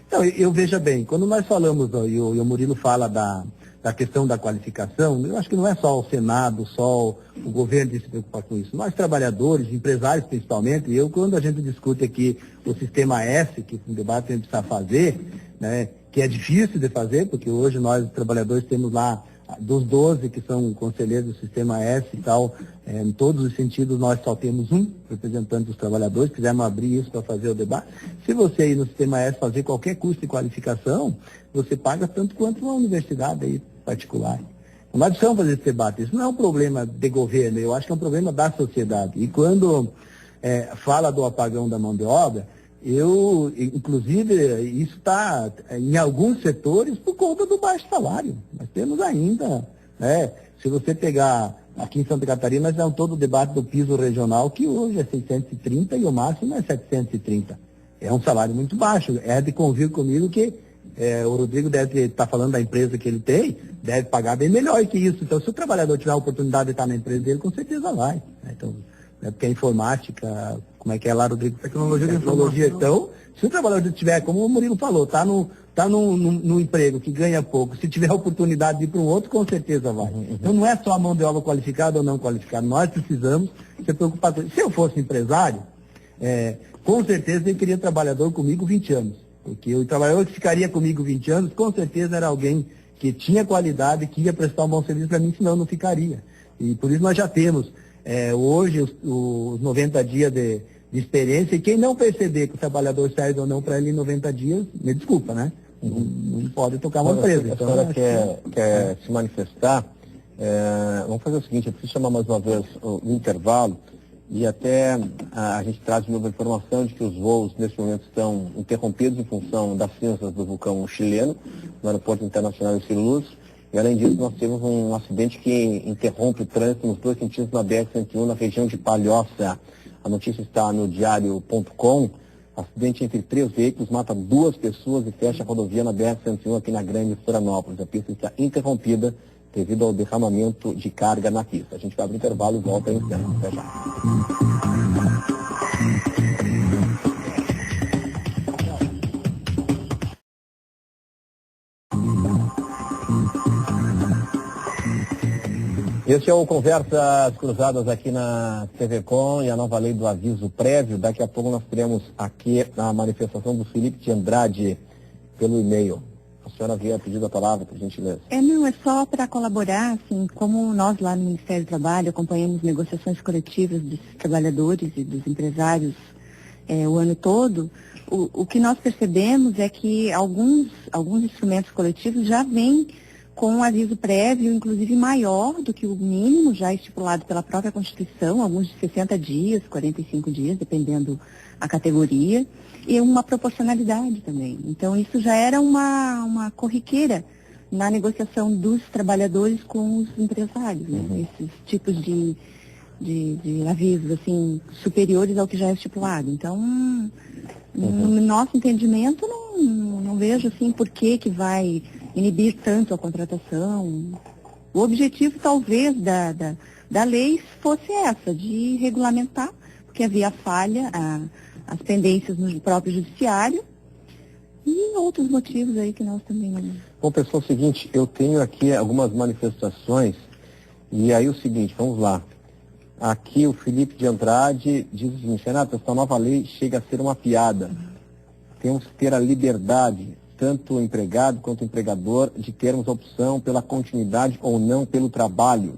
Então, eu veja bem, quando nós falamos, e o Murilo fala da questão da qualificação, eu acho que não é só o Senado, só o governo que se preocupar com isso. Nós, trabalhadores, empresários principalmente, quando a gente discute aqui o sistema S, que é um debate que a gente precisa fazer, né, que é difícil de fazer, porque hoje nós, trabalhadores, temos lá dos 12 que são conselheiros do sistema S e tal, em todos os sentidos nós só temos um representante dos trabalhadores, quisermos abrir isso para fazer o debate. Se você aí no sistema S fazer qualquer curso de qualificação, você paga tanto quanto uma universidade aí particular. Nós precisamos fazer esse debate. Isso não é um problema de governo, eu acho que é um problema da sociedade. E quando fala do apagão da mão de obra, inclusive, isso está em alguns setores por conta do baixo salário. Nós temos ainda, se você pegar aqui em Santa Catarina, nós temos todo o debate do piso regional, que hoje é 630 e o máximo é 730. É um salário muito baixo. É de convir comigo que o Rodrigo deve estar falando da empresa que ele tem, deve pagar bem melhor que isso. Então, se o trabalhador tiver a oportunidade de estar na empresa dele, com certeza vai. Então, porque a informática, como é que é lá, Rodrigo? Tecnologia. Então, se o trabalhador tiver, como o Murilo falou, está no emprego que ganha pouco, se tiver a oportunidade de ir para um outro, com certeza vai. Então, não é só a mão de obra qualificada ou não qualificada. Nós precisamos ser preocupados. Se eu fosse empresário, com certeza eu queria trabalhador comigo 20 anos. Porque o trabalhador que ficaria comigo 20 anos, com certeza era alguém que tinha qualidade, que ia prestar um bom serviço para mim, senão eu não ficaria. E por isso nós já temos hoje os 90 dias de de experiência, e quem não perceber que o trabalhador serve ou não para ele em 90 dias, me desculpa, né? Não pode tocar uma empresa. A senhora quer se manifestar? Vamos fazer o seguinte, eu preciso chamar mais uma vez o intervalo, e até a gente traz de novo a informação de que os voos neste momento estão interrompidos em função das cinzas do vulcão chileno, no aeroporto internacional de Luz. E além disso, nós tivemos um acidente que interrompe o trânsito nos dois sentidos na BR-101, na região de Palhoça. A notícia está no diário.com. Acidente entre 3 veículos mata 2 pessoas e fecha a rodovia na BR-101 aqui na Grande Florianópolis. A pista está interrompida devido ao derramamento de carga na pista. A gente vai para o intervalo e volta em instante. Até já. Este é o Conversas Cruzadas aqui na TV Com e a nova lei do aviso prévio. Daqui a pouco nós teremos aqui a manifestação do Felipe de Andrade pelo e-mail. A senhora havia pedido a palavra, por gentileza. Não, é só para colaborar, assim, como nós lá no Ministério do Trabalho acompanhamos negociações coletivas dos trabalhadores e dos empresários o ano todo, o que nós percebemos é que alguns instrumentos coletivos já vêm com um aviso prévio, inclusive maior do que o mínimo já estipulado pela própria Constituição, alguns de 60 dias, 45 dias, dependendo a categoria, e uma proporcionalidade também. Então, isso já era uma corriqueira na negociação dos trabalhadores com os empresários, né? Esses tipos de avisos, assim, superiores ao que já é estipulado. Então, no nosso entendimento, não vejo, assim, por que vai inibir tanto a contratação. O objetivo, talvez, da lei fosse essa, de regulamentar, porque havia falha, as pendências no próprio judiciário e outros motivos aí que nós também não... Bom, pessoal, é o seguinte, eu tenho aqui algumas manifestações, e aí o seguinte, vamos lá. Aqui o Felipe de Andrade diz o seguinte: Renato, essa nova lei chega a ser uma piada. Temos que ter a liberdade, tanto o empregado quanto o empregador, de termos a opção pela continuidade ou não pelo trabalho.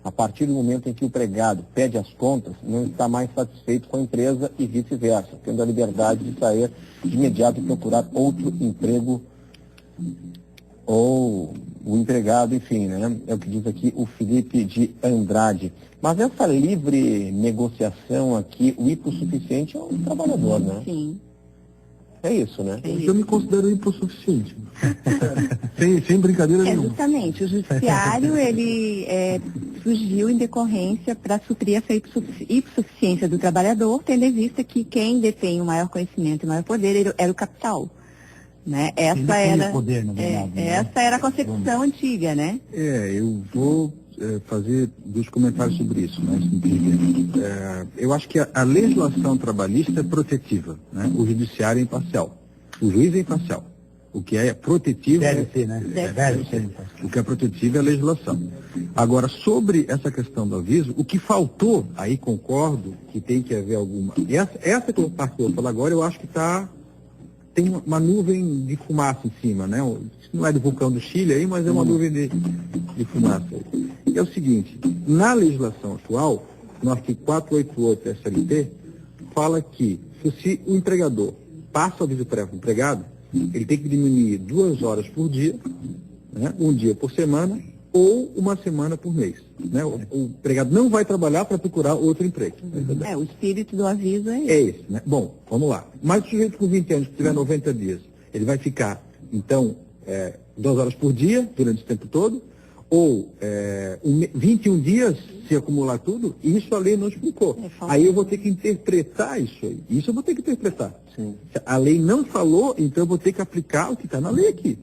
A partir do momento em que o empregado pede as contas, não está mais satisfeito com a empresa e vice-versa, tendo a liberdade de sair de imediato e procurar outro emprego, ou o empregado, enfim, né? É o que diz aqui o Felipe de Andrade. Mas essa livre negociação aqui, o hipossuficiente é o trabalhador, né? Sim. É isso, né? Eu me considero hipossuficiente. sem brincadeira nenhuma. Justamente. O judiciário, ele surgiu em decorrência para suprir essa hipossuficiência do trabalhador, tendo em vista que quem detém o maior conhecimento e o maior poder era o capital. Né? Essa era a concepção antiga, né? Eu vou fazer 2 comentários sobre isso, né? Eu acho que a legislação trabalhista é protetiva, né? O judiciário é imparcial, o juiz é imparcial. O que é protetivo Deve ser, né? Deve ser. O que é protetivo é a legislação. Agora, sobre essa questão do aviso, o que faltou, aí concordo que tem que haver alguma... Essa que eu vou falar agora, eu acho que tem uma nuvem de fumaça em cima, né? Não é do vulcão do Chile aí, mas é uma nuvem de fumaça. É o seguinte, na legislação atual, no artigo 488 da SLT, fala que se o empregador passa o aviso prévio para o empregado, ele tem que diminuir 2 horas por dia, né? 1 dia por semana, ou 1 semana por mês. Né? O empregado não vai trabalhar para procurar outro emprego. O espírito do aviso é esse. É esse, né? Bom, vamos lá. Mas o sujeito com 20 anos que tiver 90 dias, ele vai ficar, então, 2 horas por dia, durante o tempo todo, ou 21 dias, se acumular tudo, e isso a lei não explicou. Aí eu vou ter que interpretar isso aí. Isso eu vou ter que interpretar. Sim. A lei não falou, então eu vou ter que aplicar o que está na lei aqui.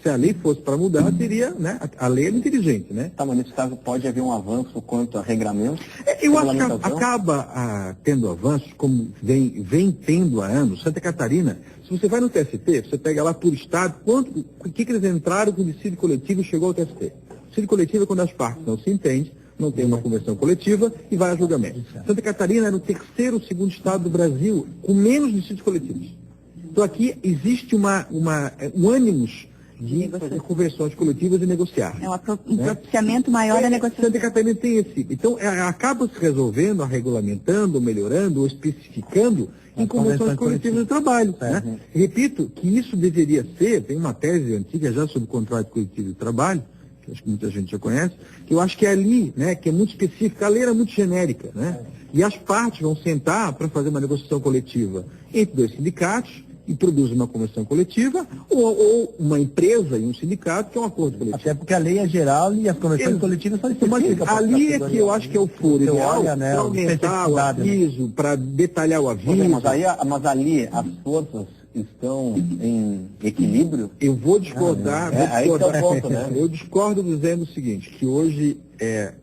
Se a lei fosse para mudar, seria, né? A lei é inteligente, né? Tá, mas nesse caso pode haver um avanço quanto a regramento? Eu acho que acaba tendo avanços, como vem tendo há anos. Santa Catarina, se você vai no TST, você pega lá por estado, o que eles entraram com o dissídio coletivo e chegou ao TST. O dissídio coletivo é quando as partes não se entendem, não tem uma convenção coletiva e vai a julgamento. Santa Catarina era o 3º ou 2º estado do Brasil com menos dissídios coletivos. Então aqui existe um ânimos de fazer conversões coletivas e negociar. É um propiciamento maior da negociação. Santa Catarina tem esse. Então, acaba se resolvendo, regulamentando, melhorando, ou especificando em convenções coletivas de trabalho. Né? Repito que isso deveria ser, tem uma tese antiga já sobre contrato coletivo de trabalho, que acho que muita gente já conhece, que eu acho que é ali, né, que é muito específica, a lei era muito genérica, né? E as partes vão sentar para fazer uma negociação coletiva entre dois sindicatos e produzir uma convenção coletiva, ou uma empresa e um sindicato, que é um acordo coletivo. Até porque a lei é geral e as convenções coletivas são específicas. Ali é que eu acho que é o foro ideal, né, para aumentar o aviso, para detalhar o aviso. Mas ali as forças estão em equilíbrio? Eu vou discordar. Aí que é o ponto, né? Eu discordo dizendo o seguinte, que hoje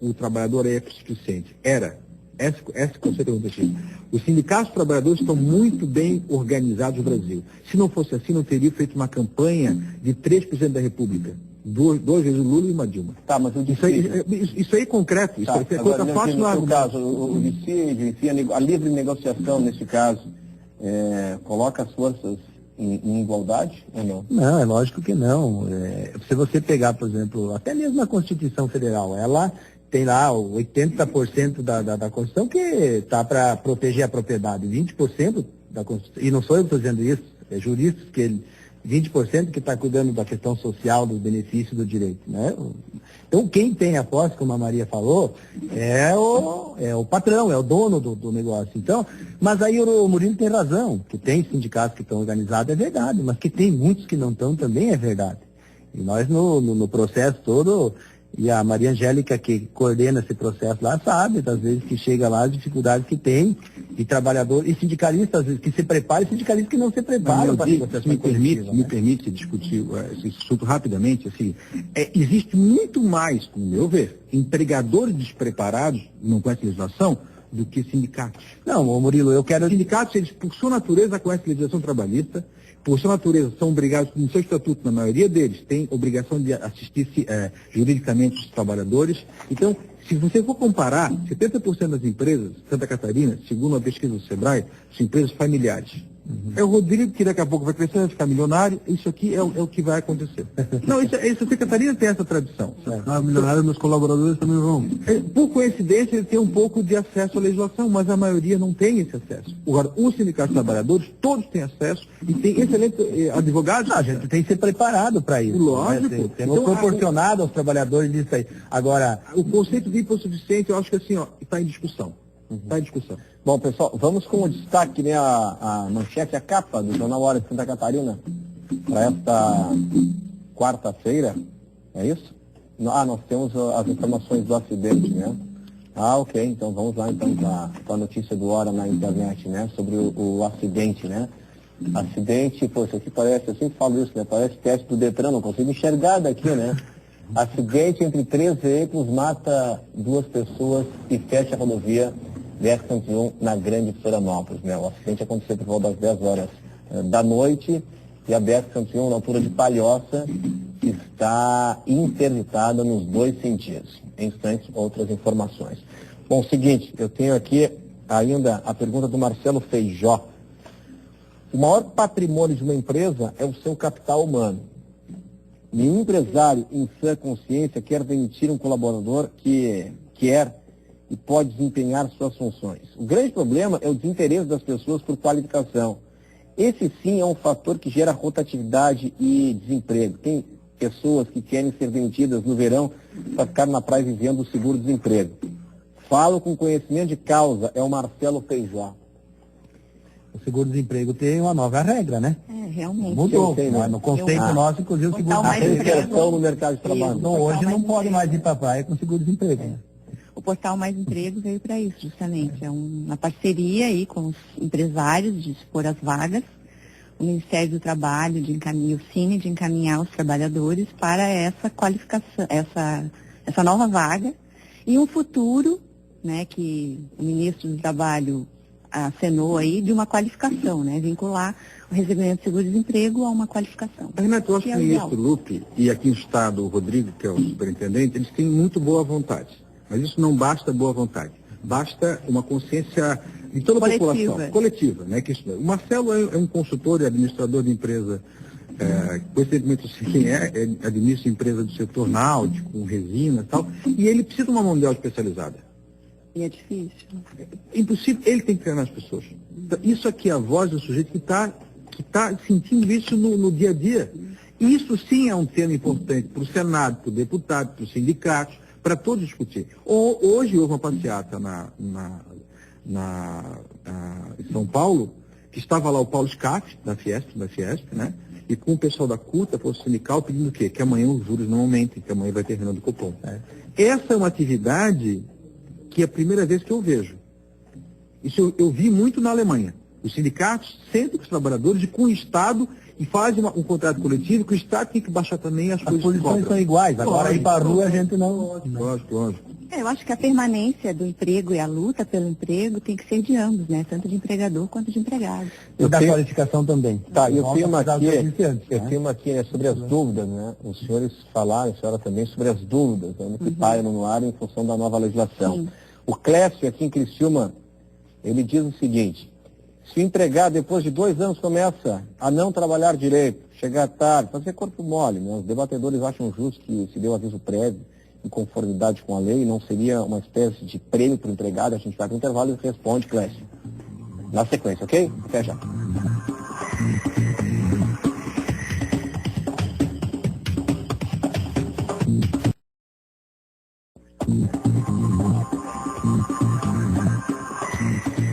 o trabalhador é suficiente. Esse conceito é muito. Os sindicatos trabalhadores estão muito bem organizados no Brasil. Se não fosse assim, não teria feito uma campanha de 3 presidentes da República. Duas vezes o Lula e uma Dilma. Tá, mas isso aí é concreto. Isso é coisa fácil no argumento. Caso, o dissídio, enfim, a livre negociação, nesse caso, coloca as forças em igualdade ou não? Não, é lógico que não. Se você pegar, por exemplo, até mesmo a Constituição Federal, ela tem lá 80% da Constituição que está para proteger a propriedade, 20% da Constituição, e não sou eu que estou dizendo isso, é juristas que 20% que está cuidando da questão social, dos benefícios do direito, né? Então, quem tem a posse, como a Maria falou, é o patrão, é o dono do negócio. Então, mas aí o Murilo tem razão, que tem sindicatos que estão organizados, é verdade, mas que tem muitos que não estão também é verdade. E nós no processo todo, e a Maria Angélica, que coordena esse processo lá, sabe, das vezes que chega lá, as dificuldades que tem, e trabalhador, e sindicalistas, às vezes, que se preparam, e sindicalistas que não se preparam para a negociação coletiva. Me permite discutir esse assunto rapidamente, assim, existe muito mais, no meu ver, empregadores despreparados, não conhecem legislação, do que sindicatos. Não, Murilo, eu quero... Sindicatos, eles, por sua natureza, conhecem legislação trabalhista, por sua natureza, são obrigados, no seu estatuto, na maioria deles, tem obrigação de assistir juridicamente os trabalhadores. Então, se você for comparar, 70% das empresas de Santa Catarina, segundo uma pesquisa do SEBRAE, são empresas familiares. É o Rodrigo que daqui a pouco vai crescer, vai ficar milionário, isso aqui é o que vai acontecer. Não, Santa Catarina tem essa tradição. Milionário, meus colaboradores também vão. Por coincidência, ele tem um pouco de acesso à legislação, mas a maioria não tem esse acesso. Agora, os sindicatos trabalhadores, todos têm acesso e tem excelentes advogados. A gente tem que ser preparado para isso. Lógico. Né? Temos proporcionado aos trabalhadores isso aí. Agora, o conceito de hipossuficiência, eu acho que assim, está em discussão. Está em discussão. Bom, pessoal, vamos com o destaque, né, a manchete, a capa do Jornal Hora de Santa Catarina para esta quarta-feira, é isso? Nós temos as informações do acidente, né? Ok, então vamos lá então com a notícia do Hora na internet, né, sobre o acidente, né? Acidente, pô, isso aqui parece, eu sempre falo isso, né, parece teste do Detran, não consigo enxergar daqui, né? Acidente entre 3 veículos mata 2 pessoas e fecha a rodovia BR-101 na Grande Florianópolis, né? O acidente aconteceu por volta das 10 horas da noite e a BR-101 na altura de Palhoça está interditada nos 2 sentidos. Em instantes, outras informações. Bom, seguinte, eu tenho aqui ainda a pergunta do Marcelo Feijó. O maior patrimônio de uma empresa é o seu capital humano. Nenhum empresário em sã consciência quer demitir um colaborador que quer e pode desempenhar suas funções. O grande problema é o desinteresse das pessoas por qualificação. Esse sim é um fator que gera rotatividade e desemprego. Tem pessoas que querem ser demitidas no verão para ficar na praia vivendo o seguro-desemprego. Falo com conhecimento de causa, é o Marcelo Feijó. O seguro-desemprego tem uma nova regra, né? Realmente. Mudou. Sim, né? No conceito nosso, inclusive, o seguro-desemprego no mercado de trabalho. Então, hoje não pode mais ir para a praia com seguro-desemprego, né? O Portal Mais Emprego veio para isso, justamente. É uma parceria aí com os empresários de expor as vagas, o Ministério do Trabalho e o Cine de encaminhar os trabalhadores para essa qualificação, essa nova vaga e um futuro, né, que o Ministro do Trabalho acenou aí de uma qualificação, né, vincular o recebimento de seguro-desemprego a uma qualificação. Renato, eu acho que o ministro Lupe e aqui no estado o Rodrigo, que é o superintendente, eles têm muito boa vontade. Mas isso não basta boa vontade. Basta uma consciência de toda a população, coletiva, né? O Marcelo é um consultor e administrador de empresa coincidentemente eu sei quem administra empresa do setor náutico, com resina e tal, e ele precisa de uma mão de obra especializada. E é difícil. É impossível, ele tem que treinar as pessoas. Isso aqui é a voz do sujeito que tá sentindo isso no dia a dia. E isso sim é um tema importante para o Senado, para o deputado, para os sindicatos, para todos discutir. Hoje houve uma passeata em São Paulo, que estava lá o Paulo Scaff, da Fiesp, né? E com o pessoal da CUTA, Força Sindical, pedindo o quê? Que amanhã os juros não aumentem, que amanhã vai ter reunião do Copom. Essa é uma atividade que é a primeira vez que eu vejo. Isso eu vi muito na Alemanha. Os sindicatos sentam com os trabalhadores e com o Estado e fazem um contrato coletivo que o Estado tem que baixar também as coisas. As posições são iguais, agora ir para a rua a gente não... Lógico. Eu acho que a permanência do emprego e a luta pelo emprego tem que ser de ambos, né? Tanto de empregador quanto de empregado. E da qualificação também. Tá, eu tenho uma aqui, né? tenho uma aqui, né, sobre as dúvidas, né? Os senhores falaram, a senhora também, sobre as dúvidas, né, que pairam no ar em função da nova legislação. Sim. O Clécio, aqui em Criciúma, ele diz o seguinte: se o empregado, depois de 2 anos, começa a não trabalhar direito, chegar tarde, fazer corpo mole, né? Os debatedores acham justo que se deu aviso prévio, em conformidade com a lei, não seria uma espécie de prêmio para o empregado? A gente vai para o intervalo e responde, Clécio. Na sequência, ok? Até já.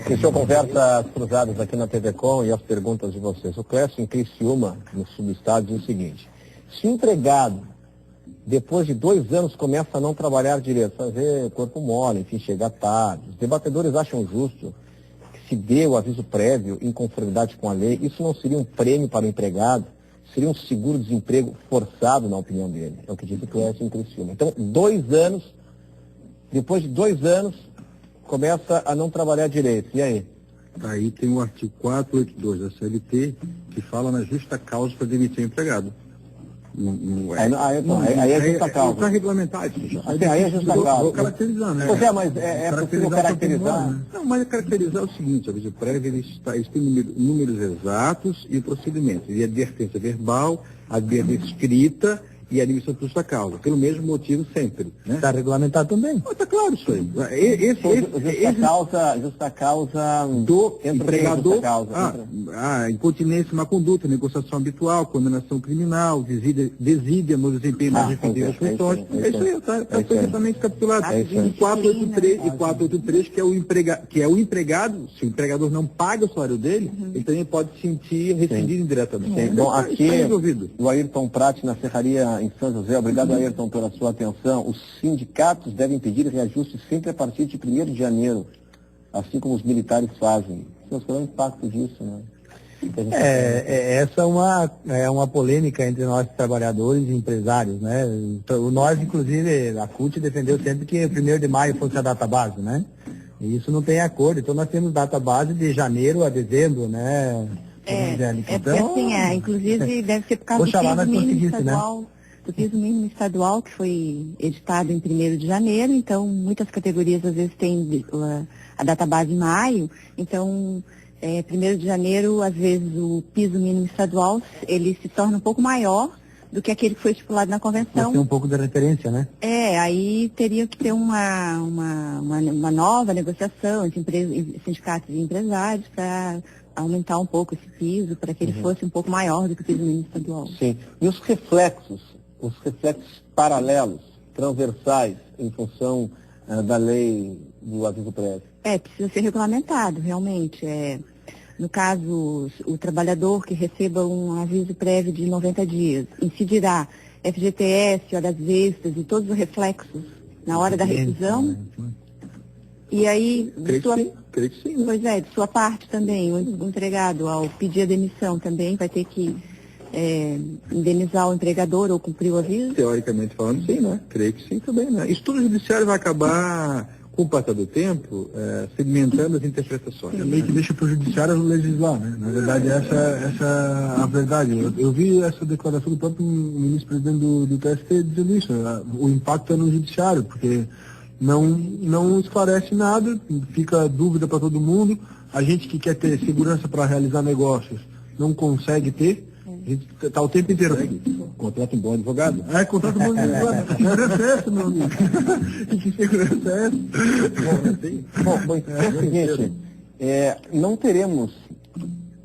Iniciou conversas cruzadas aqui na TV Com e as perguntas de vocês. O Clécio, em Criciúma, no subestado, diz o seguinte: se o empregado, depois de 2 anos, começa a não trabalhar direito, fazer corpo mole, enfim, chegar tarde, os debatedores acham justo que se dê o aviso prévio em conformidade com a lei, isso não seria um prêmio para o empregado? Seria um seguro-desemprego forçado, na opinião dele. É o que diz o Clécio em Criciúma. Então, 2 anos, depois de 2 anos, começa a não trabalhar direito. E aí? Aí tem o artigo 482 da CLT, que fala na justa causa para demitir o empregado. Aí é justa causa. Está regulamentado isso já. Aí é justa causa. Vou caracterizar, né? Pois é, mas é possível caracterizar? Né? Não, mas é caracterizar o seguinte: a aviso prévio, eles têm números exatos e procedimentos. E advertência verbal, advertência escrita e admissão por justa causa, pelo mesmo motivo sempre. Está regulamentado também. Está claro isso aí. Justa causa do empregador, causa, incontinência, má conduta, negociação habitual, condenação criminal, desídia no desempenho das respectivas funções. É isso aí, está perfeitamente capitulado. E 483, que é o empregado, se o empregador não paga o salário dele, ele também pode se sentir rescindido indiretamente. Bom, aqui o Ayrton Prati, na Serraria em São José. Obrigado, Ayrton, pela sua atenção. Os sindicatos devem pedir reajuste sempre a partir de 1º de janeiro, assim como os militares fazem. Qual é o impacto disso, né? Essa é uma polêmica entre nós trabalhadores e empresários, né? Então, nós, inclusive, a CUT defendeu sempre que 1º de maio fosse a data base, né? E isso não tem acordo. Então nós temos data base de janeiro a dezembro, né? Porque assim, inclusive deve ser por causa do piso mínimo estadual, né? Do piso mínimo estadual, que foi editado em 1º de janeiro, então muitas categorias às vezes têm a data base em maio, então 1º de janeiro, às vezes o piso mínimo estadual, ele se torna um pouco maior do que aquele que foi estipulado na convenção. Tem um pouco de referência, né? Aí teria que ter uma nova negociação entre sindicatos e empresários para aumentar um pouco esse piso, para que ele fosse um pouco maior do que o piso mínimo estadual. Sim. E os reflexos paralelos, transversais, em função da lei do aviso prévio? Precisa ser regulamentado, realmente. No caso, o trabalhador que receba um aviso prévio de 90 dias, incidirá FGTS, horas extras e todos os reflexos na hora da rescisão. E aí, creio que sim. Pois de sua parte também, o empregado, ao pedir a demissão, também vai ter que indenizar o empregador ou cumprir o aviso? Teoricamente falando, sim, né? Creio que sim também, né? Isso tudo judiciário vai acabar, com o passar do tempo, segmentando as interpretações. É meio que deixa para o judiciário legislar, né? Na verdade, essa é a verdade. Eu vi essa declaração do próprio ministro-presidente do TST dizendo isso. O impacto é no judiciário, porque não esclarece nada, fica dúvida para todo mundo. A gente que quer ter segurança para realizar negócios não consegue ter. A gente está o tempo inteiro aqui. Contrata um bom advogado. Contrata um bom advogado. Que segurança é essa, meu amigo? Que segurança é essa? Bom, então é o seguinte, não teremos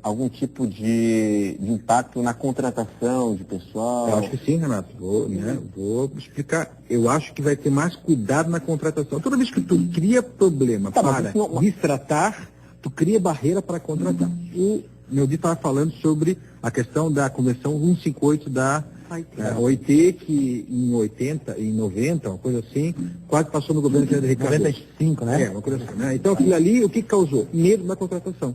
algum tipo de impacto na contratação de pessoal? Eu acho que sim, Renato. Vou explicar. Eu acho que vai ter mais cuidado na contratação. Toda vez que tu cria problema para destratar, tu cria barreira para contratar. O Neudi estava falando sobre a questão da Convenção 158 da OIT, que em 90, uma coisa assim, quase passou no governo de Ricardo. 95, né? Uma coisa assim, né? Então aquilo ali, o que causou? Medo na contratação.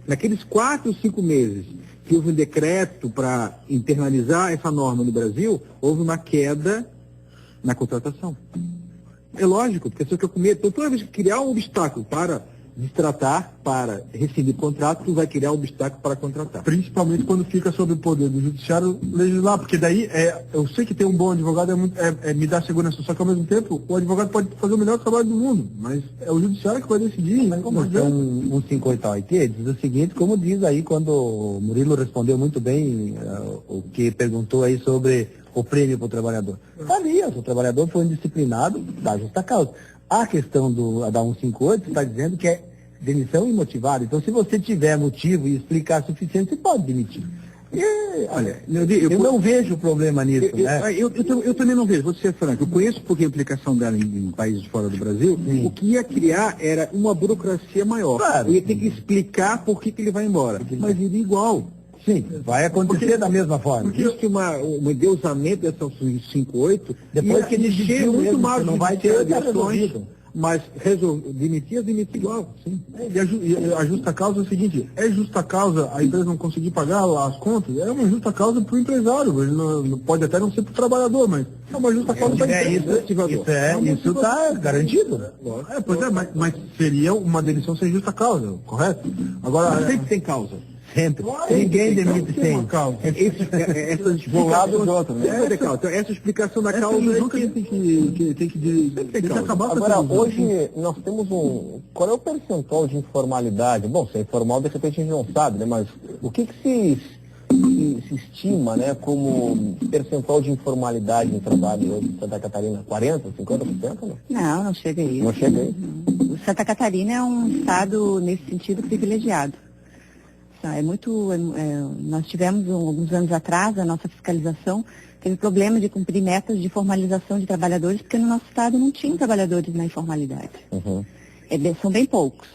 Naqueles 4 ou 5 meses que houve um decreto para internalizar essa norma no Brasil, houve uma queda na contratação. É lógico, porque se eu com medo, então toda vez que criar um obstáculo para destratar, para rescindir contrato, tu vai criar um obstáculo para contratar. Principalmente quando fica sob o poder do judiciário legislar, porque daí eu sei que ter um bom advogado me dá segurança, só que ao mesmo tempo o advogado pode fazer o melhor trabalho do mundo, mas é o judiciário que vai decidir. Mas como então, 158 OIT diz o seguinte, como diz aí quando o Murilo respondeu muito bem o que perguntou aí sobre o prêmio para o trabalhador. Ali, se o trabalhador foi indisciplinado, dá justa causa. A questão da 158 está dizendo que é demissão imotivada. Então, se você tiver motivo e explicar suficiente, você pode demitir. Olha, eu não vejo problema nisso. Eu também não vejo, vou ser franco. Eu conheço um pouquinho a aplicação dela em países fora do Brasil. Sim. O que ia criar era uma burocracia maior. Claro. Eu ia ter que explicar por que ele vai embora. Mas iria igual. Sim, vai acontecer da mesma forma. Existe um endeusamento dessa 158, depois que ele encher muito mais, não vai ter ações, mas demitir igual. Sim. E a justa causa é o seguinte, é justa causa a empresa não conseguir pagar as contas? É uma justa causa para o empresário, ele não pode até não ser para o trabalhador, mas é uma justa causa para a empresa. Isso está garantido. Mas seria uma demissão sem justa causa, correto? Agora, sempre tem causa. Sempre. Ninguém demite sem causa. Essa explicação do outro, né? Então, essa explicação da causa tem que acabar. Agora, hoje nós temos qual é o percentual de informalidade? Bom, se é informal, de repente a gente não sabe, né? Mas o que se estima, né, como percentual de informalidade no trabalho hoje em Santa Catarina? 40%, 50%? Não, não chega a isso. Não chega a isso. Santa Catarina é um estado, nesse sentido, privilegiado. Nós tivemos, alguns anos atrás, a nossa fiscalização teve problema de cumprir metas de formalização de trabalhadores, porque no nosso estado não tinha trabalhadores na informalidade. Uhum. São bem poucos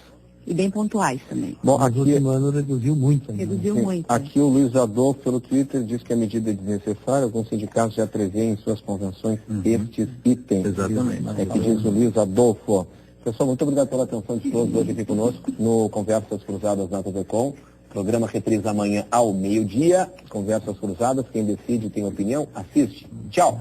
e bem pontuais também. Bom, aqui, último ano reduziu muito. Reduziu muito. Aqui o Luiz Adolfo, pelo Twitter, diz que a medida é desnecessária. Alguns sindicatos já prevêem em suas convenções estes itens. Exatamente. É que diz o Luiz Adolfo. Pessoal, muito obrigado pela atenção de todos hoje aqui conosco no Conversas Cruzadas na TV Com. Programa reprisa amanhã ao meio-dia. Conversas Cruzadas, quem decide tem opinião, assiste. Tchau.